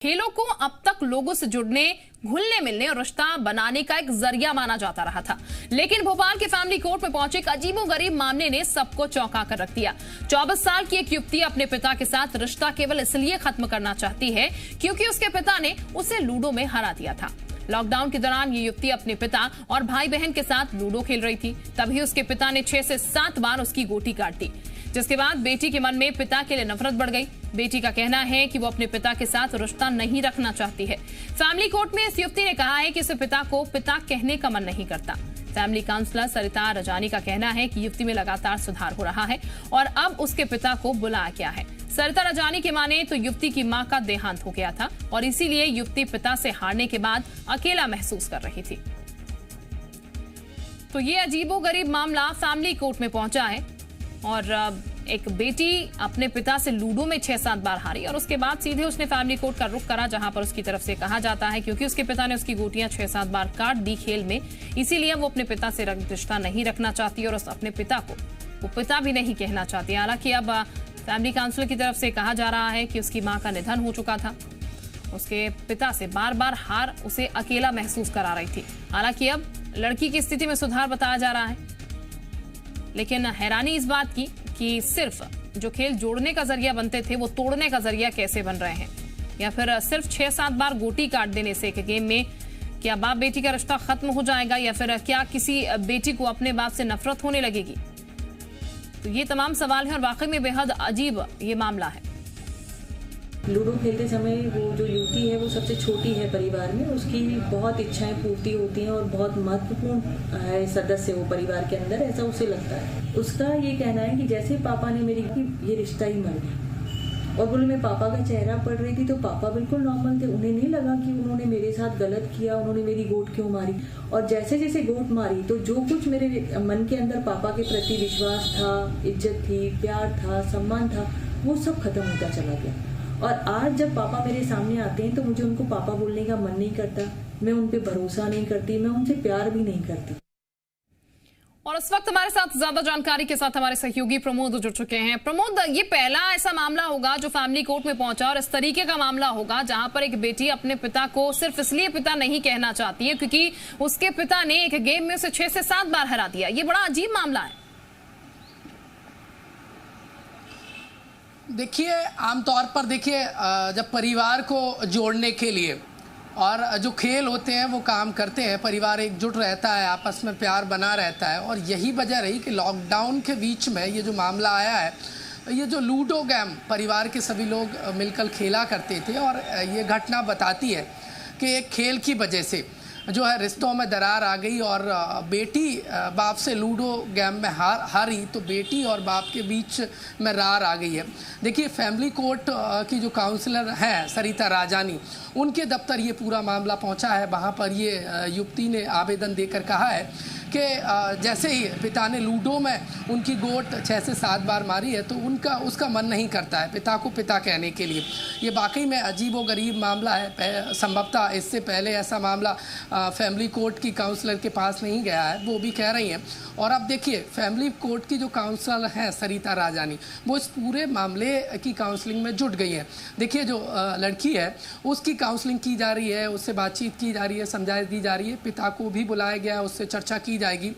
खेलों को अब तक लोगों से जुड़ने, घुलने मिलने और रिश्ता बनाने का एक जरिया माना जाता रहा था। लेकिन भोपाल के फैमिली कोर्ट में पहुंचे एक अजीबोगरीब मामले ने सबको चौंका कर रख दिया। 24 साल की एक युवती अपने पिता के साथ रिश्ता केवल इसलिए खत्म करना चाहती है क्योंकि उसके पिता ने उसे लूडो में हरा दिया था। लॉकडाउन के दौरान ये युवती अपने पिता और भाई बहन के साथ लूडो खेल रही थी। तभी उसके पिता ने 6 से 7 बार उसकी गोटी काट दी, जिसके बाद बेटी के मन में पिता के लिए नफरत बढ़ गई। बेटी का कहना है कि वो अपने पिता के साथ रिश्ता नहीं रखना चाहती है। फैमिली कोर्ट में इस युवती ने कहा है कि इसे पिता को पिता कहने का मन नहीं करता। फैमिली काउंसलर सरिता रजानी का कहना है कि युवती में लगातार सुधार हो रहा है और अब उसके पिता को बुलाया गया है। सरिता रजानी की माने तो युवती की मां का देहांत हो गया था और इसीलिए युवती पिता से हारने के बाद अकेला महसूस कर रही थी। तो ये अजीबोगरीब मामला फैमिली कोर्ट में पहुंचा है और एक बेटी अपने पिता से लूडो में 6-7 बार हारी और उसके बाद सीधे उसने फैमिली कोर्ट का रुख करा, जहां पर उसकी तरफ से कहा जाता है क्योंकि उसके पिता ने उसकी गोटियां 6-7 बार काट दी खेल में, इसीलिए वो अपने पिता से रिश्ता नहीं रखना चाहती और अपने पिता को वो पिता भी नहीं कहना चाहती। हालांकि अब फैमिली काउंसलर की तरफ से कहा जा रहा है कि उसकी मां का निधन हो चुका था। उसके पिता से बार बार हार उसे अकेला महसूस करा रही थी। हालांकि अब लड़की की स्थिति में सुधार बताया जा रहा है, लेकिन हैरानी इस बात की कि सिर्फ जो खेल जोड़ने का जरिया बनते थे वो तोड़ने का जरिया कैसे बन रहे हैं, या फिर सिर्फ 6-7 बार गोटी काट देने से एक गेम में क्या बाप बेटी का रिश्ता खत्म हो जाएगा, या फिर क्या किसी बेटी को अपने बाप से नफरत होने लगेगी। तो ये तमाम सवाल हैं और वाकई में बेहद अजीब ये मामला है। लूडो खेलते समय वो जो युवती है वो सबसे छोटी है परिवार में, उसकी बहुत इच्छाएं पूर्ति होती हैं और बहुत महत्वपूर्ण है सदस्य वो परिवार के अंदर, ऐसा उसे लगता है। उसका ये कहना है कि जैसे पापा ने मेरी ये रिश्ता ही मर गया। और बोले मैं पापा का चेहरा पढ़ रही थी तो पापा बिल्कुल नॉर्मल थे, उन्हें नहीं लगा कि उन्होंने मेरे साथ गलत किया, उन्होंने मेरी गोट क्यों मारी। और जैसे जैसे गोट मारी तो जो कुछ मेरे मन के अंदर पापा के प्रति विश्वास था, इज्जत थी, प्यार था, सम्मान था, वो सब खत्म होता चला गया। और आज जब पापा मेरे सामने आते हैं तो मुझे उनको पापा बोलने का मन नहीं करता, मैं उन पे भरोसा नहीं करती, मैं उनसे प्यार भी नहीं करती। और इस वक्त हमारे साथ ज्यादा जानकारी के साथ हमारे सहयोगी प्रमोद जुड़ चुके हैं। प्रमोद, ये पहला ऐसा मामला होगा जो फैमिली कोर्ट में पहुंचा और इस तरीके का मामला होगा जहां पर एक बेटी अपने पिता को सिर्फ इसलिए पिता नहीं कहना चाहती है क्योंकि उसके पिता ने एक गेम में उसे 6 से 7 बार हरा दिया। ये बड़ा अजीब मामला है। देखिए, आमतौर पर देखिए जब परिवार को जोड़ने के लिए और जो खेल होते हैं वो काम करते हैं, परिवार एकजुट रहता है, आपस में प्यार बना रहता है। और यही वजह रही कि लॉकडाउन के बीच में ये जो मामला आया है, ये जो लूडो गेम परिवार के सभी लोग मिलकर खेला करते थे और ये घटना बताती है कि एक खेल की वजह से जो है रिश्तों में दरार आ गई और बेटी बाप से लूडो गेम में हारी तो बेटी और बाप के बीच में रार आ गई है। देखिए, फैमिली कोर्ट की जो काउंसलर हैं सरिता राजानी, उनके दफ्तर ये पूरा मामला पहुंचा है। वहाँ पर ये युवती ने आवेदन देकर कहा है कि जैसे ही पिता ने लूडो में उनकी गोट 6 से 7 बार मारी है तो उसका मन नहीं करता है पिता को पिता कहने के लिए। ये वाकई में अजीबोगरीब मामला है। संभवतः इससे पहले ऐसा मामला फैमिली कोर्ट की काउंसलर के पास नहीं गया है, वो भी कह रही हैं। और अब देखिए, फैमिली कोर्ट की जो काउंसलर हैं सरिता राजानी, वो इस पूरे मामले की काउंसलिंग में जुट गई हैं। देखिए, जो लड़की है उसकी काउंसलिंग की जा रही है, उससे बातचीत की जा रही है, समझाई दी जा रही है, पिता को भी बुलाया गया है, उससे चर्चा की जाएगी।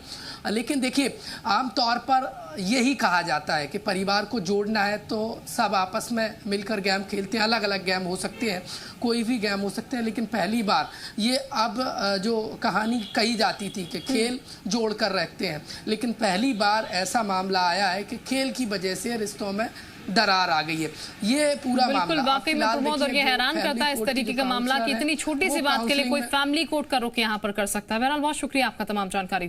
लेकिन देखिए, आमतौर पर यही कहा जाता है कि परिवार को जोड़ना है तो सब आपस में मिलकर गेम खेलते हैं। अलग अलग गेम हो सकते हैं, कोई भी गेम हो सकते हैं, लेकिन पहली बार ये अब जो कहानी कही जाती थी कि खेल जोड़ कर रखते हैं, लेकिन पहली बार ऐसा मामला आया है कि खेल की वजह से रिश्तों में दरार आ गई है। ये पूरा मामला वाकई में प्रमोद, और ये हैरान करता है इस तरीके का मामला कि इतनी छोटी सी बात के लिए कोई फैमिली कोर्ट का रुख यहाँ पर कर सकता है। बहरहाल बहुत शुक्रिया आपका तमाम जानकारी